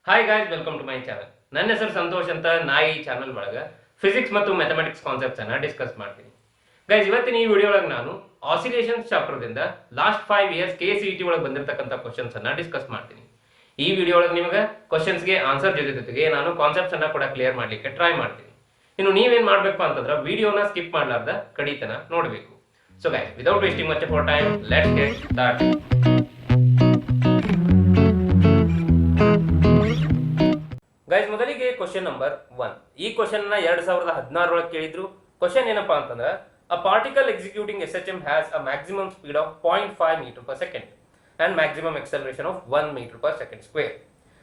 Hi guys, welcome to my channel. ನನ್ನ ಹೆಸರು ಸಂತೋಷ್ ಅಂತ. ನಾ ಈ ಚಾನಲ್ ಒಳಗೆ ಫಿಸಿಕ್ಸ್ ಮತ್ತು ಮ್ಯಾಥಮೆಟಿಕ್ಸ್ ಕಾನ್ಸೆಪ್ಟ್ಸ್ ಅನ್ನ ಡಿಸ್ಕಸ್ ಮಾಡ್ತೀನಿ. ಗೈಸ್, ಇವತ್ತಿನ ಈ ವಿಡಿಯೋ ಒಳಗೆ ನಾನು ಆಸಿಲೇಷನ್ಸ್ ಚಾಪ್ಟರ್ದಿಂದ ಲಾಸ್ಟ್ 5 ಇಯರ್ಸ್ KCET ಒಳಗೆ ಬಂದಿರತಕ್ಕಂಥ ಕ್ವಶನ್ಸ್ ಅನ್ನ ಡಿಸ್ಕಸ್ ಮಾಡ್ತೀನಿ. ಈ ವಿಡಿಯೋ ಒಳಗೆ ನಿಮಗೆ ಕ್ವಶನ್ಸ್ಗೆ ಆನ್ಸರ್ ಜೊತೆಗೆ ನಾನು ಕಾನ್ಸೆಪ್ಟ್ಸ್ ಅನ್ನ ಕೂಡ ಕ್ಲಿಯರ್ ಮಾಡಲಿಕ್ಕೆ ಟ್ರೈ ಮಾಡ್ತೀನಿ. ಇನ್ನು ನೀವೇನ್ ಮಾಡಬೇಕು ಅಂತಂದ್ರೆ ವಿಡಿಯೋನ ಸ್ಕಿಪ್ ಮಾಡಲಾರ್ದ ಕಡಿತನ ನೋಡಬೇಕು. So guys, without wasting much of our time, let's get start. Guys, ಮೊದಲಿಗೆ ಕ್ವಶನ್ ನಂಬರ್ 1. ಈ ಕ್ವಶನ್ ನ 2016 ಒಳಗೆ ಕೇಳಿದ್ರು. ಕ್ವಶನ್ ಏನಪ್ಪಾ ಅಂತಂದ್ರೆ, a particle executing SHM has a maximum speed of 0.5 meter per second and maximum acceleration of 1 meter per second square.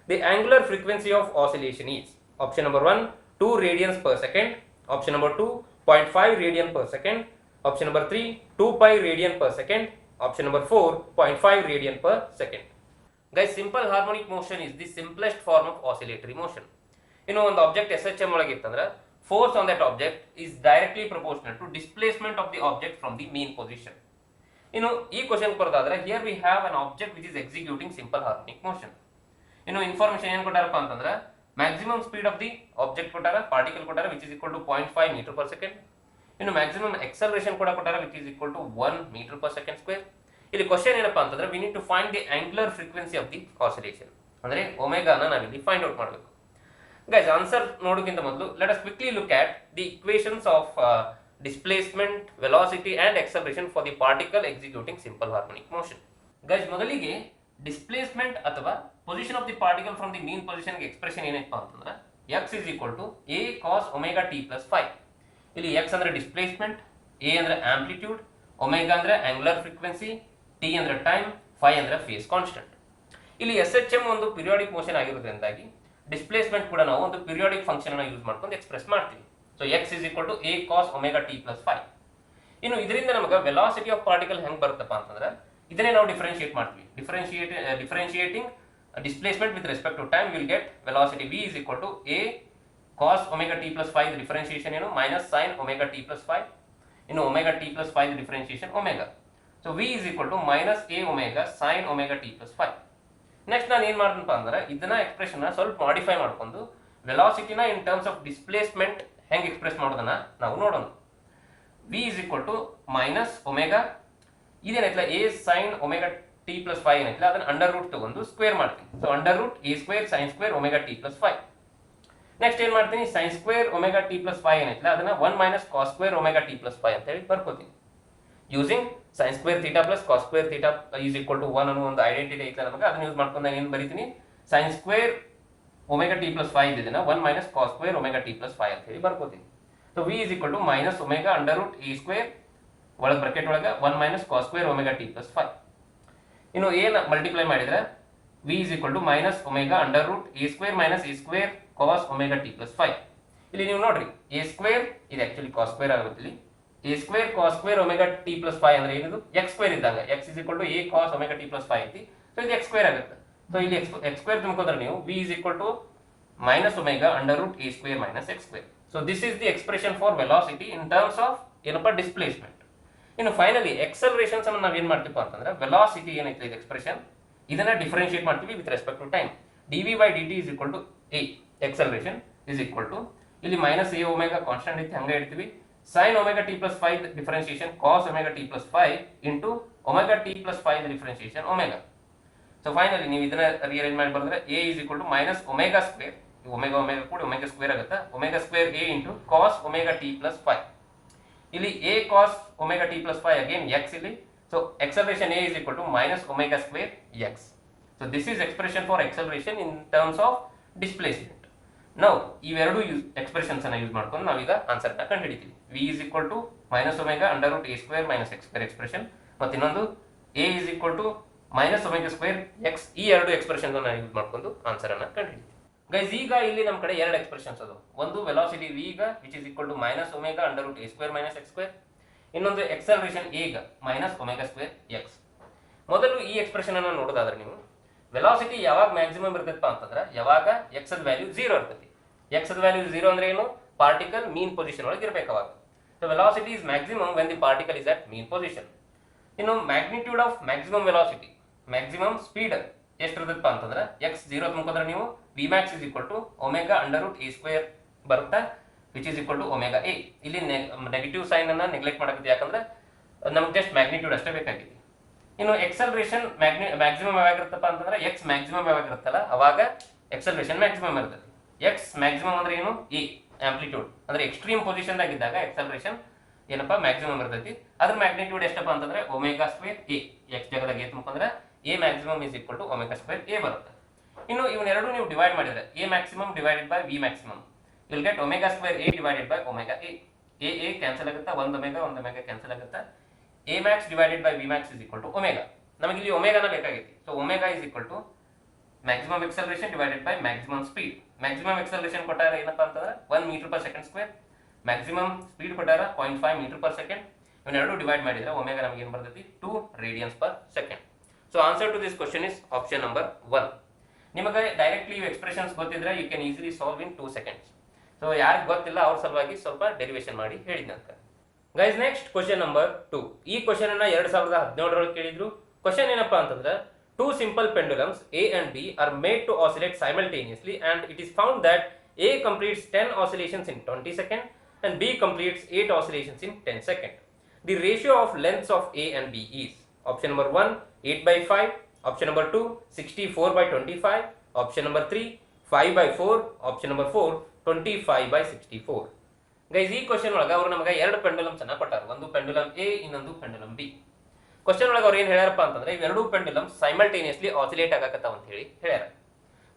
The angular frequency of oscillation is option number 1 2 radians per second, option number 2 0.5 radian per second, option number 3 2 pi radian per second, option number 4 0.5 radian per second. Guys, simple harmonic motion is the simplest form of oscillatory motion. ಇನ್ನು ಒಂದು object SHM ಒಳಗೆ ಇತ್ತಂದ್ರೆ force on that object is directly proportional to displacement of the object from the mean position. ಇನ್ನು ಈ question ಬರೋದಾದ್ರೆ, here we have an object which is executing simple harmonic motion. ಇನ್ನು information ಏನು ಕೊಟ್ಟಾರಪ್ಪ ಅಂತಂದ್ರೆ, maximum speed of the object ಕೊಟ್ಟಾರ, particle ಕೊಟ್ಟಾರ which is equal to 0.5 meter per second. ಇನ್ನು maximum acceleration ಕೂಡ ಕೊಟ್ಟಾರ which is equal to 1 meter per second square. ಇಲ್ಲಿ question ಏನಪ್ಪಾ ಅಂತಂದ್ರೆ, we need to find the angular frequency of the oscillation. ಅಂದ್ರೆ ಒಮೆಗಾನ ನಾವಿಲ್ಲಿ ಫೈಂಡ್ ಔಟ್ ಮಾಡಬೇಕು. ಗೈಸ್, ಆನ್ಸರ್ ನೋಡೋಕ್ಕಿಂತ ಮೊದಲು let us quickly look at the equations of displacement, velocity and acceleration for the particle executing simple harmonic motion. Guys, ಮೊದಲಿಗೆ displacement ಅಥವಾ position of the particle from the mean position ಗೆ expression ಏನಪ್ಪಾ ಅಂತಂದ್ರೆ, x is equal to a cos omega t plus phi. ಇಲ್ಲಿ x ಅಂದ್ರೆ displacement, a ಅಂದ್ರೆ amplitude, omega ಅಂದ್ರೆ angular frequency, t ಅಂದ್ರೆ ಟೈಮ್, phi ಅಂದ್ರೆ ಫೇಸ್ ಕಾನ್ಸ್ಟೆಂಟ್. ಇಲ್ಲಿ SHM ಒಂದು ಪೀರಿಯಾಡಿಕ್ ಮೋಷನ್ ಆಗಿರೋದ್ರಿಂದಾಗಿ ಡಿಸ್ಪ್ಲೇಸ್ಮೆಂಟ್ ಕೂಡ ನಾವು ಒಂದು ಪೀರಿಯಾಡಿಕ್ ಫಂಕ್ಷನ್ ಅನ್ನು ಯೂಸ್ ಮಾಡ್ಕೊಂಡು ಎಕ್ಸ್ಪ್ರೆಸ್ ಮಾಡ್ತೀವಿ. So x is equal to a cos omega t plus phi. ಇನ್ನು ಇದರಿಂದ ನಮಗೆ ವೆಲಾಸಿಟಿ ಆಫ್ ಪಾರ್ಟಿಕಲ್ ಹೆಂಗ್ ಬರುತ್ತಪ್ಪ ಅಂತಂದ್ರೆ, ಇದನ್ನೇ ನಾವು ಡಿಫರೆನ್ಶಿಯೇಟ್ ಮಾಡ್ತೀವಿ. Differentiating displacement with respect to time will get velocity v is equal to a cos omega t plus phi. Differentiation ಏನು? Minus sin omega t plus phi. ಇನ್ನು omega t plus phi differentiation omega. So v is equal to minus a omega sin omega t plus phi. Next ನಾನು ಏನು ಮಾಡ್ತೀನಪ್ಪ ಅಂದ್ರೆ, ಇದನ್ನ expression ಸ್ವಲ್ಪ modify ಮಾಡ್ಕೊಂಡು ವೆಲಾಸಿಟಿನ ಇನ್ ಟರ್ಮ್ಸ್ ಆಫ್ ಡಿಸ್ಪ್ಲೇಸ್ಮೆಂಟ್ ಹೆಂಗೆ ಎಕ್ಸ್ಪ್ರೆಸ್ ಮಾಡೋದನ್ನ ನಾವು ನೋಡೋಣ. v is equal to minus omega, ಇದೇನೈತಲ್ಲ a sin omega t plus phi ಏನೈತಲ್ಲ ಅದನ್ನ ಅಂಡರ್ ರೂಟ್ ತಗೊಂಡು ಸ್ಕ್ವೇರ್ ಮಾಡ್ತೀನಿ. So under root a square sin square omega t plus phi. Next ಏನು ಮಾಡ್ತೀನಿ, sin square omega t plus phi ಏನೈತಲ್ಲ ಅದನ್ನ 1 minus cos square omega t plus phi ಅಂತ ಹೇಳಿ ಬರ್ಕೋತೀನಿ. Using sin square theta plus cos square theta is equal to 1 ಅನ್ನೋ ಒಂದು identity ಐತಲ್ಲ ನಮಗೆ, ಅದನ್ನ ಯೂಸ್ ಮಾಡ್ಕೊಂಡು ನಾನು ಏನು ಬರೀತೀನಿ, sin square omega t plus phi ಇದನ್ನ 1 minus cos square omega t plus phi ಅಂತ ಹೇಳಿ ಬರ್ಕೋತೀನಿ. So v is equal to minus omega under root a square ಒಳಗೆ ಬ್ರಾಕೆಟ್ ಒಳಗೆ 1 minus cos square omega t plus phi. ಇನ್ನು a ನ multiply ಮಾಡಿದ್ರೆ v is equal to minus omega under root a square minus a square cos omega t plus phi. ಇಲ್ಲಿ ನೀವು ನೋಡ್ರಿ, a square ಇದು actually cos square ಆಗುತ್ತೆ. ಇಲ್ಲಿ a square cos square omega t plus phi ಅಂದ್ರೆ ಏನಿದು x square ಇದ್ದಾಗ, x is equal to a cos omega t plus phi ಐತಿ. ಸೊ ಇದು x ಸ್ಕ್ವೇರ್ ಆಗುತ್ತೆ. ಸೊ ಇಲ್ಲಿ x ಸ್ಕ್ವೇರ್ ತುಂಬಿಕೊಂಡ್ರೆ ನೀವು v is equal to minus omega under root a square minus x square. So this is the expression for velocity in terms of ಏನಪ್ಪ displacement. ಇನ್ನು finally ಎಕ್ಸಲರೇಷನ್ಸ್ ಅನ್ನು ನಾವು ಏನು ಮಾಡ್ತೀವಿ ಅಂತಂದ್ರೆ, ವೆಲಾಸಿಟಿ ಏನೈತೆ ಇದು ಎಕ್ಸ್ಪ್ರೆಷನ್, ಇದನ್ನ ಡಿಫರೆನ್ಶಿಯೇಟ್ ಮಾಡ್ತೀವಿ with respect to time. dv by dt is equal to a acceleration is equal to, ಇಲ್ಲಿ ಮೈನಸ್ a ಒಮೆಗಾ ಕಾನ್ಸ್ಟೆಂಟ್ ಐತಿ ಹಂಗೆ ಇಡ್ತೀವಿ, sin omega t plus phi differentiation cos omega t plus phi into omega t plus phi differentiation omega. So finally ನೀವು ಇದನ್ನ rearrange ಮಾಡಿ ಬರೆದ್ರೆ a is equal to minus omega square, omega omega ಕೂಡ omega square ಆಗುತ್ತೆ, omega square a into cos omega t plus phi. ಇಲ್ಲಿ a cos omega t plus phi again x ಇಲ್ಲಿ. So acceleration a is equal to minus omega square x. So this is expression for acceleration in terms of displacement. ನಾವು ಇವೆರಡು expressions ಅನ್ನ use ಮಾಡ್ಕೊಂಡು ನಾವೀಗ answer ನ ಕಂಡುಹಿಡಿತೀವಿ. v is equal to minus omega under root a square minus x square expression, ಮತ್ತು ಇನ್ನೊಂದು a is equal to minus omega square x. ಈ ಎರಡು ಎಕ್ಸ್ಪ್ರೆಷನ್ಸ್ ಅನ್ನ ಯೂಸ್ ಮಾಡ್ಕೊಂಡು ಆನ್ಸರ್ ಅನ್ನ ಕಂಡುಹಿಡಿತೀವಿ. ಗೈಸ್, ಈಗ ಇಲ್ಲಿ ನಮ್ಮ ಕಡೆ ಎರಡು ಎಕ್ಸ್ಪ್ರೆಷನ್ಸ್ ಅದು, ಒಂದು ವೆಲಾಸಿಟಿ v ಗ which is equal to minus omega under root a square minus x square, ಇನ್ನೊಂದು ಎಕ್ಸಲರೇಷನ್ a ಗ minus omega square x. ಮೊದಲು ಈ ಎಕ್ಸ್ಪ್ರೆಷನ್ ಅನ್ನ ನೋಡೋದಾದ್ರೆ, ನೀವು ವೆಲಾಸಿಟಿ ಯಾವಾಗ ಮ್ಯಾಕ್ಸಿಮಮ್ ಇರ್ತೈತಪ್ಪ ಅಂತಂದ್ರೆ ಯಾವಾಗ x ದ ವ್ಯಾಲ್ಯೂ 0 ಇರ್ತೈತಿ. x ದ ವ್ಯಾಲ್ಯೂ 0 ಅಂದ್ರೆ ಏನು, ಪಾರ್ಟಿಕಲ್ ಮೀನ್ ಪೊಸಿಷನ್ ಒಳಗೆ ಇರಬೇಕು ಅವಾಗ. So velocity is maximum when the particle is at mean position. ಇನ್ನು magnitude of maximum velocity, maximum speed ಎಷ್ಟು ಇರ್ತೈತಪ್ಪ ಅಂತಂದ್ರೆ x 0 ತುಂಬಿಕೊಂಡ್ರೆ ನೀವು Vmax is equal to omega under root a square ಬರುತ್ತಾ, which is equal to omega A. ಇಲ್ಲಿ negative sign ಅನ್ನ neglect ಮಾಡಕತ್ತೆ, ಯಾಕಂದ್ರೆ ನಮ್ಗೆ ಜಸ್ಟ್ ಮ್ಯಾಗ್ನಿಟ್ಯೂಡ್ ಅಷ್ಟೇ ಬೇಕಾಗಿದೆ. ಇನ್ನು ಎಕ್ಸಲರೇಷನ್ ಮ್ಯಾಕ್ಸಿಮಮ್ ಯಾವಾಗಿರುತ್ತಪ್ಪ ಅಂತಂದ್ರೆ ಎಕ್ಸ್ ಮ್ಯಾಕ್ಸಿಮಮ್ ಯಾವಾಗಿರುತ್ತಲ್ಲ ಅವಾಗ ಎಕ್ಸಲರೇಷನ್ ಮ್ಯಾಕ್ಸಿಮಮ್ ಇರ್ತದೆ. ಎಕ್ಸ್ ಮ್ಯಾಕ್ಸಿಮಮ್ ಅಂದ್ರೆ ಏನು, ಎ ಆಂಪ್ಲಿಟ್ಯೂಡ್ ಅಂದ್ರೆ ಎಕ್ಸ್ಟ್ರೀಮ್ ಪೊಸಿಷನ್ ಆಗಿದ್ದಾಗ ಎಕ್ಸಲರೇಷನ್ ಏನಪ್ಪಾ ಮ್ಯಾಕ್ಸಿಮಮ್ ಇರ್ತೈತಿ. ಅದ್ರ ಮ್ಯಾಗ್ನಿಟ್ಯೂಡ್ ಎಷ್ಟಪ್ಪ ಅಂತಂದ್ರೆ ಒಮೆಗಾ ಸ್ಕ್ವೇರ್ ಎ. ಎಕ್ಸ್ ಜಾಗದಾಗ ಎ ತುಂಬಂದ್ರೆ a maximum is equal to omega square a ಬರುತ್ತೆ. ಇನ್ನು ಇವನ್ನೆರಡು ನೀವು ಡಿವೈಡ್ ಮಾಡಿದ್ರೆ a maximum divided by v maximum, you will get omega square a divided by omega a. A cancel ಆಗುತ್ತಾ, ಒಂದು omega cancel ಆಗುತ್ತಾ. A Max divided by V max is equal to omega. ನಮಗೆ ಇಲ್ಲಿ ಒಮೆಗಾನ ಬೇಕಾಗಿತ್ತು. So omega is equal to maximum acceleration divided by maximum speed. Maximum acceleration ಕೊಟ್ಟಾರ ಏನಪ್ಪಾ ಅಂತಂದ್ರೆ 1 metre per second square, maximum speed ಕೊಟ್ಟಾರ 0.5 metre per second. ಇವನ್ನೆರಡು divide ಮಾಡಿದ್ರೆ ಒಮೆಗಾ ನಮಗೆ ಏನು ಬರ್ತೈತಿ, 2 radians per second. So answer to this question is option number 1. ನಿಮಗೆ ಡೈರೆಕ್ಟ್ಲಿ ಇವು ಎಕ್ಸ್ಪ್ರೆಷನ್ಸ್ ಗೊತ್ತಿದ್ರೆ you can easily solve in 2 seconds. So ಯಾರಿಗೆ ಗೊತ್ತಿಲ್ಲ ಅವ್ರ ಸಲುವಾಗಿ ಸ್ವಲ್ಪ ಡೆರಿವೇಶನ್ ಮಾಡಿ ಹೇಳಿದ್ನಂತ. Guys next question number 2. ಈ ಕ್ವಶನ್ ಅನ್ನ 2017 ಕೇಳಿದ್ರು. ಕ್ವಶನ್ ಏನಪ್ಪಾ ಅಂತಂದ್ರೆ two simple pendulums A and B are made to oscillate simultaneously, and it is found that A completes 10 oscillations in 20 seconds and B completes 8 oscillations in 10 seconds. The ratio of lengths of A and B is option number 1 8/5, option number 2 64/25, option number 3 5/4, option number 4 25/64. Guys ಈ question ಒಳಗೆ ಅವರು ನಮಗೆ ಎರಡು ಪೆಂಡುಲಮ್ಸ್ ಅನ್ನ ಕೊಟ್ಟಾರ, ಒಂದು pendulum A, ಇನ್ನೊಂದು pendulum B. Question ಒಳಗೆ ಅವ್ರು ಏನು ಹೇಳ್ಯಾರಪ್ಪ ಅಂತಂದ್ರೆ ಇವೆರಡೂ ಪೆಂಡುಲಮ್ ಸೈಮಲ್ಟೇನಿಯಸ್ಲಿ ಆಸಿಲೇಟ್ ಆಗಕತ್ತಾವ ಅಂತ ಹೇಳಿ ಹೇಳ್ಯಾರ.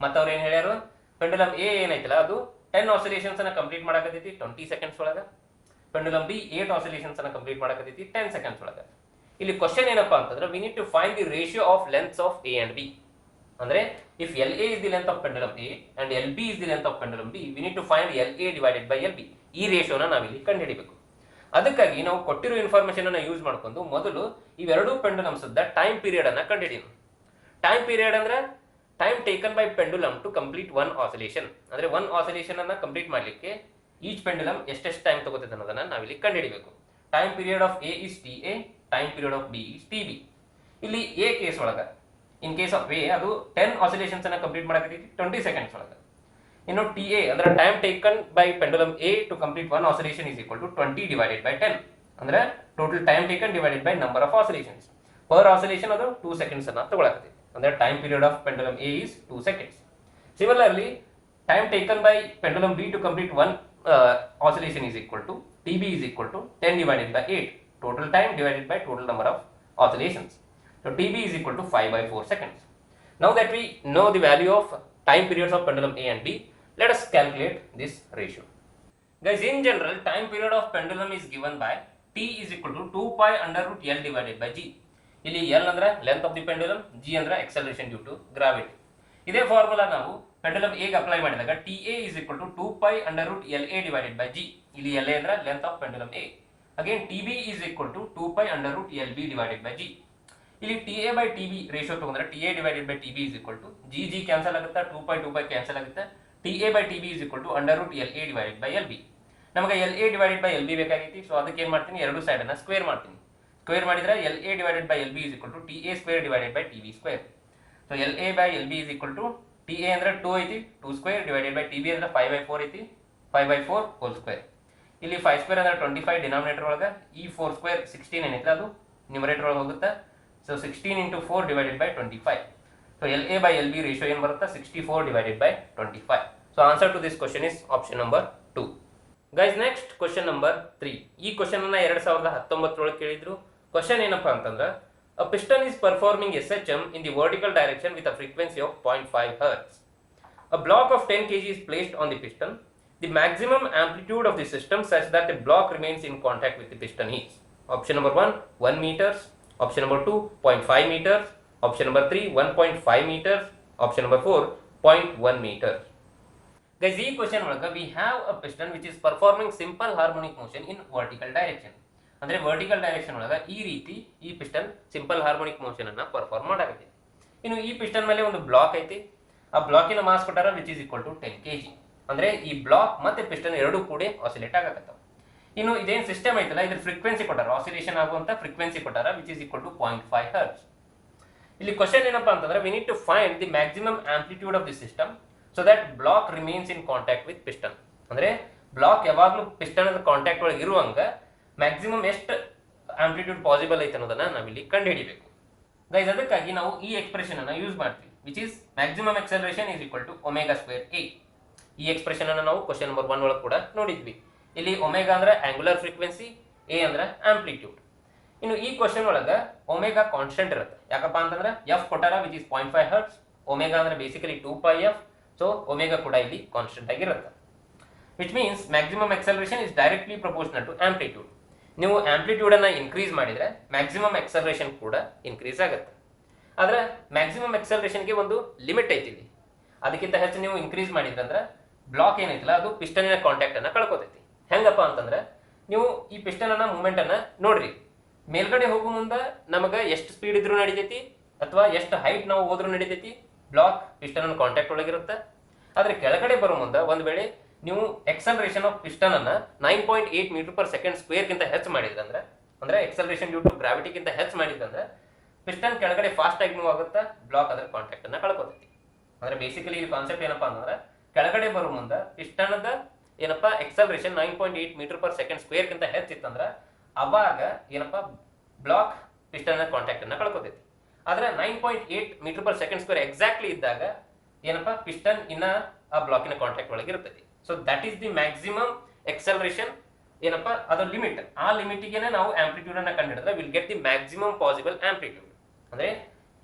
ಮತ್ತೆ ಅವ್ರು ಏನು ಹೇಳ್ಯಾರು, ಪೆಂಡುಲಮ್ ಎ ಏನೈತಲ್ಲ ಅದು 10 ಆಸಿಲೇಷನ್ಸ್ ಅನ್ನ ಕಂಪ್ಲೀಟ್ ಮಾಡಕತ್ತೈತಿ 20 ಸೆಕೆಂಡ್ಸ್ ಒಳಗೆ. ಪೆಂಡುಲಮ್ ಬಿ 8 ಆಸಿಲೇಷನ್ಸ್ ಅನ್ನ ಕಂಪ್ಲೀಟ್ ಮಾಡಕತ್ತೈತಿ 10 ಸೆಕೆಂಡ್ಸ್ ಒಳಗೆ. ಇಲ್ಲಿ ಕ್ವಶನ್ ಏನಪ್ಪಾ ಅಂತಂದ್ರೆ we need to find the ratio of lengths of A and B. ಅಂದ್ರೆ if L A is the length of pendulum A and L B is the length of pendulum B, we need to find L A divided by L B. ಈ ರೇಷಿಯೋನ ನಾವಿಲ್ಲಿ ಕಂಡುಹಿಡಿಬೇಕು. ಅದಕ್ಕಾಗಿ ನಾವು ಕೊಟ್ಟಿರೋ information ಅನ್ನ use ಮಾಡ್ಕೊಂಡು ಮೊದಲು ಇವೆರಡೂ ಪೆಂಡುಲಮ್ಸ್ ಟೈಮ್ ಪೀರಿಯಡ್ ಅನ್ನ ಕಂಡುಹಿಡಿಯೋಣ. ಟೈಮ್ ಪೀರಿಯಡ್ ಅಂದ್ರೆ time taken by pendulum to complete one oscillation. ಅಂದ್ರೆ ಒನ್ ಆಸಿಲೇಷನ್ ಅನ್ನ ಕಂಪ್ಲೀಟ್ ಮಾಡಲಿಕ್ಕೆ ಈಚ್ ಪೆಂಡುಲಮ್ ಎಷ್ಟೆಷ್ಟು ಟೈಮ್ ತಗೋತೈತೆ ಅನ್ನೋದನ್ನ ನಾವಿಲ್ಲಿ ಕಂಡುಹಿಡಿಬೇಕು. Time period of A is T A, time period of B is T B. ಇಲ್ಲಿ ಎ ಕೇಸ್ ಒಳಗ ಇನ್ ಕೇಸ್ ಆಫ್ ಎ ಅದು 10 ಆಸಿಲೇಷನ್ಸ್ ಅನ್ನ ಕಂಪ್ಲೀಟ್ ಮಾಡಕತ್ತೈತಿ 20 ಸೆಕೆಂಡ್ಸ್ ಒಳಗೆ. ಇನ್ನು ಟಿ ಎ ಅಂದ್ರೆ time taken by pendulum A to complete one oscillation is equal to 20 divided by 10. ಅಂದ್ರೆ total time taken divided by number of oscillations. Per oscillation ಅದು 2 seconds ಅನ್ನ ತಗೊಳಕತ್ತೆ. ಅಂದ್ರೆ time period of pendulum A is 2 seconds. Similarly time taken by pendulum B to complete one oscillation is equal to T B is equal to 10 divided by 8. Total time divided by total number of oscillations. So TB is equal to 5/4 seconds. Now that we know the value of time periods of pendulum A and B, let us calculate this ratio. Guys, in general, time period of pendulum is given by T is equal to 2 pi under root L divided by G. ಇಲ್ಲಿ L ಅಂದ್ರೆ length of the pendulum, G ಅಂದ್ರೆ acceleration due to gravity. ಇದೇ formula ನಾವು pendulum A ಗೆ apply ಮಾಡಿದಾಗ TA is equal to 2 pi under root LA divided by G. ಇಲ್ಲಿ LA ಅಂದ್ರೆ length of pendulum A. Again TB is equal to 2 pi under root LB divided by G. ಇಲ್ಲಿ TA by TB ratio ತಗೊಂಡ್ರೆ TA divided by TB is equal to G cancel ಆಗುತ್ತೆ, 2 pi cancel ಆಗುತ್ತೆ. TA by TB is equal to under root LA divided by LB. ನಮಗೆ LA divided by LB ಬೇಕಾಗಿತ್ತು. So ಅದಕ್ಕೆ ಏನು ಮಾಡ್ತೀನಿ, ಎರಡು side ಅನ್ನ ಸ್ಕ್ವೇರ್ ಮಾಡ್ತೀನಿ. ಸ್ಕ್ವೇರ್ ಮಾಡಿದ್ರೆ LA divided by LB is equal to TA square divided by TB square. So LA by LB is equal to TA ಅಂದ್ರೆ 2 ಐತಿ, 2 square divided by TB ಅಂದ್ರೆ 5/4 ಐತಿ, 5/4 whole square. ಇಲ್ಲಿ 5 square ಅಂದ್ರೆ 25 denominator ಒಳಗೆ, ಈ 4 square 16 ಏನೈತಲ್ಲ ಅದು ನ್ಯೂಮರೇಟರ್ ಒಳಗೆ ಹೋಗುತ್ತೆ. So 16 into 4 divided by 25. So LA by LB ratio ಏನು ಬರುತ್ತೆ, 64 divided by 25. So answer to this question is option number 2. Guys next question number 3. ಈ ಕ್ವಶನ್ ಅನ್ನ 2019 ಒಳಗೆ ಕೇಳಿದ್ರು. ಕ್ವಶನ್ ಏನಪ್ಪಾ ಅಂತಂದ್ರೆ a piston is performing SHM in the vertical direction with a frequency of 0.5 Hz. A block of 10 kg is placed on the piston. The maximum amplitude of the system such that the block remains in contact with the piston is option number 1 1 meters, option number 2 0.5 meters, option number 3 1.5 meters, option number 4 0.1 meters. Guys, ಈ question ಒಳಗೆ we have a piston which is performing simple harmonic motion in vertical direction. ಅಂದ್ರೆ vertical direction ಒಳಗೆ ಈ ರೀತಿ ಈ piston simple harmonic motion ಅನ್ನ perform ಮಾಡಾಕತ್ತೆ. ಇನ್ನು ಈ ಪಿಸ್ಟನ್ ಮೇಲೆ ಒಂದು ಬ್ಲಾಕ್ ಐತಿ, ಆ ಬ್ಲಾಕಿನ ಮಾಸ್ ಕೊಟ್ಟಾರ which is equal to 10 kg. ಅಂದ್ರೆ ಈ ಬ್ಲಾಕ್ ಮತ್ತೆ ಪಿಸ್ಟನ್ ಎರಡೂ ಕೂಡ ಆಸಿಲೇಟ್ ಆಗಕತ್ತಾವ. ಇನ್ನು ಇದೇನು ಸಿಸ್ಟಮ್ ಐತಲ್ಲ ಇದ್ರ ಫ್ರೀಕ್ವೆನ್ಸಿ ಕೊಟ್ಟಾರ, ಆಸಿಲೇಷನ್ ಆಗುವಂತ ಫ್ರೀಕ್ವೆನ್ಸಿ ಕೊಟ್ಟಾರ which is equal to 0.5 Hz. ಇಲ್ಲಿ ಕ್ವಶನ್ ಏನಪ್ಪಾ ಅಂತಂದ್ರೆ we need to find the maximum amplitude of the system so that block remains in contact with piston. ಅಂದರೆ ಬ್ಲಾಕ್ ಯಾವಾಗಲೂ ಪಿಸ್ಟನ್ ಕಾಂಟ್ಯಾಕ್ಟ್ ಒಳಗೆ ಇರುವಂಗ ಮ್ಯಾಕ್ಸಿಮಮ್ ಎಷ್ಟು ಆಂಪ್ಲಿಟ್ಯೂಡ್ ಪಾಸಿಬಲ್ ಐತೆ ಅನ್ನೋದನ್ನ ನಾವಿಲ್ಲಿ ಕಂಡುಹಿಡಿಬೇಕು. ಗೈಸ್ ಅದಕ್ಕಾಗಿ ನಾವು ಈ ಎಕ್ಸ್ಪ್ರೆಷನ್ ಅನ್ನು ಯೂಸ್ ಮಾಡ್ತೀವಿ, which is maximum acceleration is equal to omega square A. ಈ ಎಕ್ಸ್ಪ್ರೆಷನ್ ಅನ್ನು ನಾವು ಕ್ವಶನ್ ನಂಬರ್ 1 ಒಳಗೆ ಕೂಡ ನೋಡಿದ್ವಿ. ಇಲ್ಲಿ ಒಮೆಗಾ ಅಂದ್ರೆ ಆಂಗುಲರ್ ಫ್ರೀಕ್ವೆನ್ಸಿ, ಎ ಅಂದ್ರೆ ಆಂಪ್ಲಿಟ್ಯೂಡ್. ಇನ್ನು ಈ ಕ್ವಶನ್ ಒಳಗೆ ಒಮೆಗಾ ಕಾನ್ಸ್ಟೆಂಟ್ ಇರುತ್ತೆ. ಯಾಕಪ್ಪ ಅಂತಂದ್ರೆ ಎಫ್ ಕೊಟ್ಟಾರ ವಿಚ್ ಇಸ್ 0.5 ಹರ್ಟ್ಸ್, ಒಮೆಗಾ ಅಂದ್ರೆ ಬೇಸಿಕಲಿ 2πf. ಸೊ ಒಮೆಗಾ ಕೂಡ ಇಲ್ಲಿ ಕಾನ್ಸ್ಟೆಂಟ್ ಆಗಿರುತ್ತೆ, which means maximum acceleration is directly proportional to amplitude. ನೀವು ಆಂಪ್ಲಿಟ್ಯೂಡ್ ಅನ್ನ ಇನ್ಕ್ರೀಸ್ ಮಾಡಿದ್ರೆ ಮ್ಯಾಕ್ಸಿಮಮ್ ಎಕ್ಸಲರೇಷನ್ ಕೂಡ ಇನ್ಕ್ರೀಸ್ ಆಗುತ್ತೆ. ಆದ್ರೆ ಮ್ಯಾಕ್ಸಿಮಮ್ ಎಕ್ಸಲರೇಷನ್ಗೆ ಒಂದು ಲಿಮಿಟ್ ಐತಿ ಇಲ್ಲಿ. ಅದಕ್ಕಿಂತ ಹೆಚ್ಚು ನೀವು ಇನ್ಕ್ರೀಸ್ ಮಾಡಿದ್ರೆ ಅಂದ್ರೆ ಬ್ಲಾಕ್ ಏನೈತಿಲ್ಲ ಅದು ಪಿಸ್ಟನಿನ ಕಾಂಟ್ಯಾಕ್ಟ್ ಅನ್ನ ಕಳ್ಕೊತೈತಿ. ಹೆಂಗಪ್ಪ ಅಂತಂದ್ರೆ ನೀವು ಈ ಪಿಸ್ಟನ್ ಅನ್ನ ಮೂವ್ಮೆಂಟ್ ಅನ್ನ ನೋಡ್ರಿ, ಮೇಲ್ಗಡೆ ಹೋಗೋ ಮುಂದೆ ನಮಗೆ ಎಷ್ಟು ಸ್ಪೀಡ್ ಇದ್ರೂ ನಡಿತೈತಿ ಅಥವಾ ಎಷ್ಟು ಹೈಟ್ ನಾವು ಹೋದ್ರೂ ನಡಿತೈತಿ, ಬ್ಲಾಕ್ ಪಿಸ್ಟನ್ ಕಾಂಟ್ಯಾಕ್ಟ್ ಒಳಗಿರುತ್ತೆ. ಆದ್ರೆ ಕೆಳಗಡೆ ಬರೋ ಮುಂದೆ ಒಂದ್ ವೇಳೆ ನೀವು ಎಕ್ಸಲರೇಷನ್ ಆಫ್ ಪಿಸ್ಟನ್ ಅನ್ನ 9.8 ಮೀಟರ್ ಪರ್ ಸೆಕೆಂಡ್ ಸ್ಕ್ವೇರ್ ಗಿಂತ ಹೆಚ್ಚು ಮಾಡಿದ್ರೆ ಅಂದ್ರೆ ಎಕ್ಸಲರೇಷನ್ ಡ್ಯೂ ಟು ಗ್ರಾವಿಟಿಗಿಂತ ಹೆಚ್ಚು ಮಾಡಿದ್ರೆ ಪಿಸ್ಟನ್ ಕೆಳಗಡೆ ಫಾಸ್ಟ್ ಆಗಿ ಮೂವ್ ಆಗುತ್ತಾ, ಬ್ಲಾಕ್ ಅದರ ಕಾಂಟ್ಯಾಕ್ಟ್ ಅನ್ನ ಕಳ್ಕೊತೈತಿ. ಅಂದ್ರೆ ಬೇಸಿಕಲಿ ಈ ಕಾನ್ಸೆಪ್ಟ್ ಏನಪ್ಪಾ ಅಂತಂದ್ರೆ ಕೆಳಗಡೆ ಬರೋ ಮುಂದೆ ಪಿಸ್ಟನ್ ಏನಪ್ಪಾ acceleration 9.8 metre per second square ಗಿಂತ ಹೆಚ್ಚಿತ್ತಂದ್ರೆ ಅವಾಗ ಏನಪ್ಪಾ ಬ್ಲಾಕ್ ಪಿಸ್ಟನ್ ಕಾಂಟ್ಯಾಕ್ಟ್ ಅನ್ನ ಕಳ್ಕೊತೈತಿ. ಆದ್ರೆ 9.8 metre per second square exactly ಇದ್ದಾಗ ಏನಪ್ಪಾ ಪಿಸ್ಟನ್ ಇನ್ನ ಆ ಬ್ಲಾಕಿನ ಕಾಂಟ್ಯಾಕ್ಟ್ ಒಳಗೆ ಇರ್ತೈತಿ. So that is the maximum acceleration ಏನಪ್ಪಾ ಅದು ಲಿಮಿಟ್. ಆ ಲಿಮಿಟ್ಗೆ ನಾವು ಆಂಪ್ಲಿಟ್ಯೂಡ್ ಅನ್ನ ಕಂಡುಹಿಡಿದ್ರೆ will get the maximum possible amplitude. ಅಂದ್ರೆ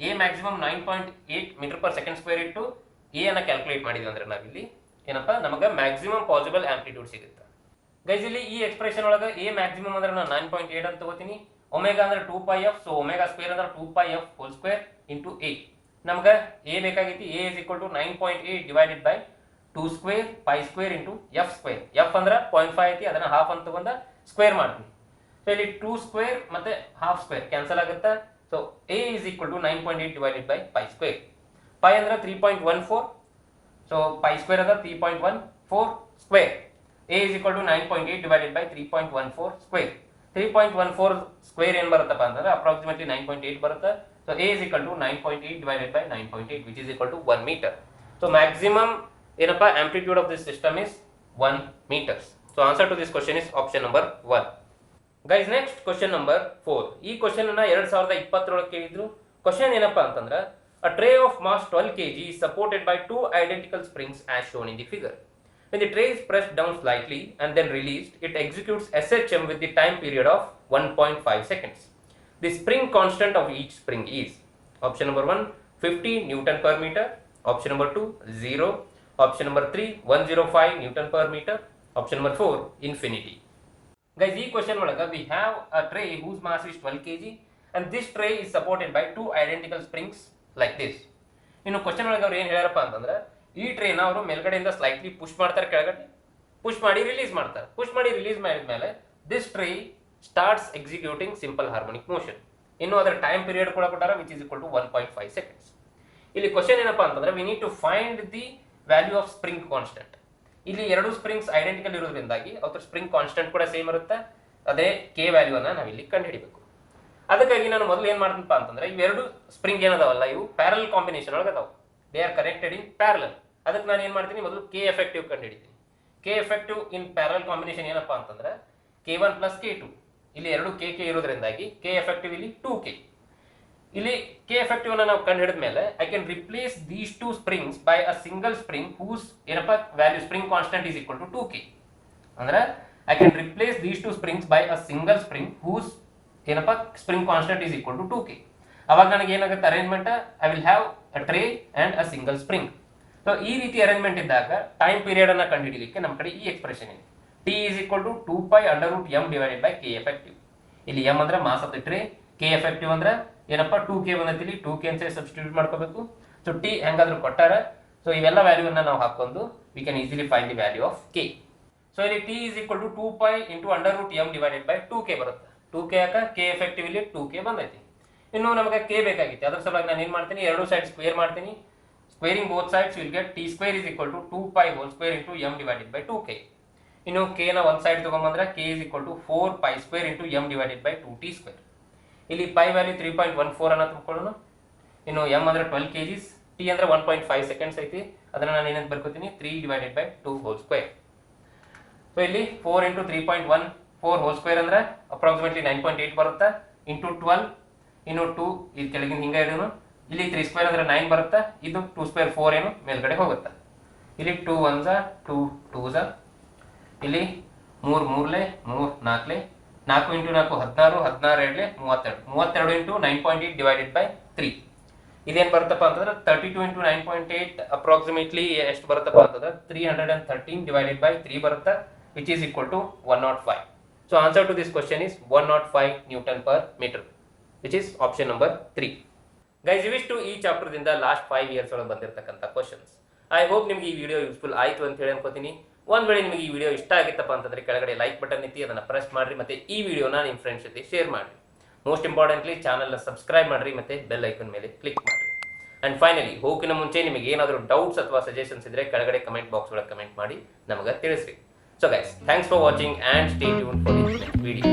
a maximum 9.8 metre per second square ಇಟ್ಟು ಎ ಅನ್ನ ಕ್ಯಾಲ್ಕುಲೇಟ್ ಮಾಡಿದ್ವಿ ಅಂದ್ರೆ ನಾವಿಲ್ಲಿ ಏನಪ್ಪಾ ನಮಗೆ ಮ್ಯಾಕ್ಸಿಮಮ್ ಪಾಸಿಬಲ್ ಆಂಪ್ಲಿಟ್ಯೂಡ್ ಸಿಗುತ್ತೆ. ಗೈಸ್ ಇಲ್ಲಿ ಈ ಎಕ್ಸ್ಪ್ರೆಷನ್ ಒಳಗೆ ಎ ಮ್ಯಾಕ್ಸಿಮಮ್ ಅಂದ್ರೆ ನಾನು 9.8 ಅಂತ ತಗೋತೀನಿ, ಒಮೆಗಾ ಅಂದ್ರೆ 2πf, ಸೊ ಒಮೆಗಾ ಸ್ಕ್ವೇರ್ ಅಂದ್ರೆ 2πf whole square into A. ನಮ್ಗೆ ಎ ಬೇಕಾಗೈತಿ, A is equal to 9.8 divided by 2 square pi square into F square. F ಅಂದ್ರೆ 0.5 ಐತಿ, ಅದನ್ನ ಹಾಫ್ ಅಂತ ತಗೊಂಡ ಸ್ಕ್ವೇರ್ ಮಾಡ್ತೀನಿ. ಸೊ ಇಲ್ಲಿ 2 ಸ್ಕ್ವೇರ್ ಮತ್ತೆ ಹಾಫ್ ಸ್ಕ್ವೇರ್ ಕ್ಯಾನ್ಸಲ್ ಆಗುತ್ತೆ. So a is equal to 9.8 divided by pi square. Pi ಅಂದ್ರೆ 3.14, ಸೊ ಪೈ ಸ್ಕ್ವೇರ್ ಅದ 3.14 square. A is equal to 9.8 divided by 3.14 square. 3.14 square ಏನ್ ಬರುತ್ತಪ್ಪ ಅಂತಂದ್ರೆ ಅಪ್ರಾಕ್ಸಿಮೇಟ್ಲಿ 9.8 ಬರುತ್ತೆ. So a is equal to 9.8 divided by 9.8 which is equal to 1 meter. So maximum ಏನಪ್ಪಾ amplitude of this system is 1 meters. So answer to this question is option number 1. Guys, next question number 4. ಈ question ಅನ್ನ 2020 ಕೇಳಿದ್ರು. Question ಏನಪ್ಪಾ ಅಂತಂದ್ರೆ a tray of mass 12 kg is supported by two identical springs as shown in the figure. When the tray is pressed down slightly and then released, it executes SHM with the time period of 1.5 seconds. The spring constant of each spring is option number 1 50 Newton per meter, option number 2 0, option number 3 105 Newton per meter, option number 4 infinity. Guys, ಈ question ಒಳಗೆ we have a tray whose mass is 12 kg and this tray is supported by two identical springs like this. ಇನ್ನು question ಒಳಗೆ ಅವ್ರು ಏನು ಹೇಳ್ಯಾರಪ್ಪ ಅಂತಂದ್ರೆ ಈ train ಅವರು ಮೇಲ್ಗಡೆಯಿಂದ ಸ್ಲೈಟ್ಲಿ ಪುಷ್ ಮಾಡ್ತಾರೆ, ಕೆಳಗಡೆ ಪುಷ್ ಮಾಡಿ ರಿಲೀಸ್ ಮಾಡ್ತಾರೆ. ಪುಷ್ ಮಾಡಿ ರಿಲೀಸ್ ಮಾಡಿದ್ಮೇಲೆ this tray starts executing simple harmonic motion. ಇನ್ನು ಅದರ ಟೈಮ್ ಪೀರಿಯಡ್ ಕೂಡ ಕೊಟ್ಟಾರ which is equal to 1.5 seconds. ಇಲ್ಲಿ ಕ್ವಶನ್ ಏನಪ್ಪಾ ಅಂತಂದ್ರೆ we need to find the value of spring constant. ಇಲ್ಲಿ ಎರಡು ಸ್ಪ್ರಿಂಗ್ಸ್ ಐಡೆಂಟಿಕಲ್ ಇರೋದ್ರಿಂದಾಗಿ ಅವ್ರ ಸ್ಪ್ರಿಂಗ್ ಕಾನ್ಸ್ಟೆಂಟ್ ಕೂಡ ಸೇಮ್ ಇರುತ್ತೆ. ಅದೇ ಕೆ ವ್ಯಾಲ್ಯೂ ಅನ್ನ ನಾವಿಲ್ಲಿ ಕಂಡುಹಿಡಿಬೇಕು. ಅದಕ್ಕಾಗಿ ನಾನು ಮೊದಲು ಏನ್ ಮಾಡ್ತೀನಪ್ಪ ಅಂತಂದ್ರೆ ಇವೆರಡು ಸ್ಪ್ರಿಂಗ್ ಏನದಾವಲ್ಲ ಇವು ಪ್ಯಾರಲ್ ಕಾಂಬಿನೇಷನ್ ಒಳಗೆ ಅದಾವ, they are connected in parallel. ಅದಕ್ಕೆ ನಾನು ಏನು ಮಾಡ್ತೀನಿ ಮೊದಲು ಕೆ ಎಫೆಕ್ಟಿವ್ ಕಂಡುಹಿಡಿತೀನಿ. K effective in parallel combination ಏನಪ್ಪಾ ಅಂತಂದ್ರೆ K1 ಪ್ಲಸ್ K2. ಇಲ್ಲಿ ಎರಡು ಕೆ ಇರೋದ್ರಿಂದಾಗಿ ಕೆ ಎಫೆಕ್ಟಿವ್ ಇಲ್ಲಿ 2K. ಇಲ್ಲಿ ಕೆ ಎಫೆಕ್ಟಿವ್ ಅನ್ನ ನಾವು ಕಂಡುಹಿಡಿದ ಮೇಲೆ I can replace these two springs by a single spring whose ಏನಪ್ಪಾ value spring constant is equal to 2K. ಅಂದ್ರೆ I can replace these two springs by a single spring whose ಏನಪ್ಪಾ spring constant is equal to 2K. ಅವಾಗ ನನಗೆ ಏನಾಗುತ್ತೆ arrangement, I will have a tray and a single spring. So ಈ ರೀತಿ arrangement ಇದ್ದಾಗ time period ಅನ್ನ ಕಂಡುಹಿಡಿಯಲಿಕ್ಕೆ ನಮ್ಮ ಕಡೆ ಈ ಎಕ್ಸ್ಪ್ರೆಷನ್ ಇದೆ, T is equal to 2π under root m divided by K effective. ಇಲ್ಲಿ m ಅಂದ್ರೆ mass of the tray, K effective ಅಂದ್ರೆ ಏನಪ್ಪಾ 2K ಬಂದೈತಿ, ಇಲ್ಲಿ 2K ಅಂತ ಸಬ್ಸ್ಟಿಟ್ಯೂಟ್ ಮಾಡ್ಕೋಬೇಕು. ಸೊ T ಹೆಂಗಾದ್ರೂ ಕೊಟ್ಟಾರ. ಸೊ ಇವೆಲ್ಲ ವ್ಯಾಲ್ಯೂವನ್ನ ನಾವು ಹಾಕೊಂಡು we can easily find the value of K. So ಇಲ್ಲಿ T is equal to 2π into under root m divided by 2K ಬರುತ್ತೆ. 2K ಯಾಕ K effective ಇಲ್ಲಿ 2K ಬಂದೈತಿ. ಇನ್ನು ನಮಗೆ K ಬೇಕಾಗಿತ್ತು, ಅದರ ಸಲುವಾಗಿ ನಾನು ಏನು ಮಾಡ್ತೀನಿ, ಎರಡು ಸೈಡ್ ಸ್ಕ್ವೇರ್ ಮಾಡ್ತೀನಿ. Squaring both sides, you will get T square is equal to 2π whole square into m divided by 2K. ಇನ್ನು K ನ ಒಂದು side ತಗೊಂಡ್ಬಂದ್ರೆ K is equal to 4π square into m divided by 2T square. ಇಲ್ಲಿ π value 3.14 ಅನ್ನ ತಗೊಳ್ಳೋಣ. ಇನ್ನು m ಅಂದ್ರೆ 12 kgs, T ಅಂದ್ರೆ 1.5 seconds ಐತಿ. ಅದನ್ನು ನಾನು ಏನಂತ ಬರ್ಕೋತೀನಿ 3 divided by 2 whole square. So ಇಲ್ಲಿ 4 ಇಂಟು 3.14 ಹೋಲ್ ಸ್ಕ್ವೇರ್ ಅಂದರೆ ಅಪ್ರಾಕ್ಸಿಮೇಟ್ಲಿ 9.8 ಬರುತ್ತೆ, ಇಂಟು 12 ಇನ್ನು 2 ಇದು ಕೆಳಗಿನ ಹಿಂಗೆ ಇಡೋನು. ಇಲ್ಲಿ 3 ಸ್ಕ್ವೇರ್ ಅಂದರೆ 9 ಬರುತ್ತೆ, ಇದು 2 ಸ್ಕ್ವೇರ್ 4 ಏನು ಮೇಲ್ಗಡೆ ಹೋಗುತ್ತೆ. ಇಲ್ಲಿ 2 1 2 2 ಇಲ್ಲಿ 3 3 3 4 4 ಇಂಟು 4 16 16 2 32 32 ಇಂಟು 9.8 ಡಿವೈಡೆಡ್ ಬೈ 3. ಇದೇನು ಬರುತ್ತಪ್ಪ ಅಂತಂದ್ರೆ 32 ಇಂಟು 9.8 ಅಪ್ರಾಕ್ಸಿಮೇಟ್ಲಿ ಎಷ್ಟು ಬರುತ್ತಪ್ಪ ಅಂತಂದ್ರೆ 313 ಡಿವೈಡೆಡ್ ಬೈ 3 ಬರುತ್ತೆ, which is equal to 105. So answer to this question is 105 newton per metre, which is option number 3. Guys, ಇವಿಷ್ಟು ಈ ಚಾಪ್ಟರ್ದಿಂದ ಲಾಸ್ಟ್ 5 ಇಯರ್ಸ್ ಒಳಗೆ ಬಂದಿರತಕ್ಕಂಥ ಕ್ವಶನ್ಸ್. ಐ ಹೋಪ್ ನಿಮಗೆ ಈ ವಿಡಿಯೋ ಯೂಸ್ಫುಲ್ ಆಯಿತು ಅಂತ ಹೇಳಿ ಅನ್ಕೋತೀನಿ. ಒಂದು ವೇಳೆ ನಿಮಗೆ ಈ ವಿಡಿಯೋ ಇಷ್ಟ ಆಗಿತ್ತಪ್ಪ ಅಂತಂದ್ರೆ ಕೆಳಗಡೆ ಲೈಕ್ ಬಟನ್ ಐತಿ, ಅದನ್ನು ಪ್ರೆಸ್ ಮಾಡಿರಿ ಮತ್ತು ಈ ವಿಡಿಯೋನ ನಿಮ್ಮ ಫ್ರೆಂಡ್ಸ್ ಜೊತೆ ಶೇರ್ ಮಾಡಿರಿ. ಮೋಸ್ಟ್ ಇಂಪಾರ್ಟೆಂಟ್ಲಿ ಚಾನಲ್ನ ಸಬ್ಸ್ಕ್ರೈಬ್ ಮಾಡಿರಿ ಮತ್ತು ಬೆಲ್ ಐಕನ್ ಮೇಲೆ ಕ್ಲಿಕ್ ಮಾಡಿರಿ. ಆ್ಯಂಡ್ ಫೈನಲಿ ಹೋಗಿನ ಮುಂಚೆ ನಿಮಗೆ ಏನಾದರೂ ಡೌಟ್ಸ್ ಅಥವಾ ಸಜೆಷನ್ಸ್ ಇದ್ದರೆ ಕೆಳಗಡೆ ಕಮೆಂಟ್ ಬಾಕ್ಸ್ ಒಳಗೆ ಕಮೆಂಟ್ ಮಾಡಿ ನಮಗೆ ತಿಳಿಸ್ರಿ. So guys, thanks for watching and stay tune for the next video.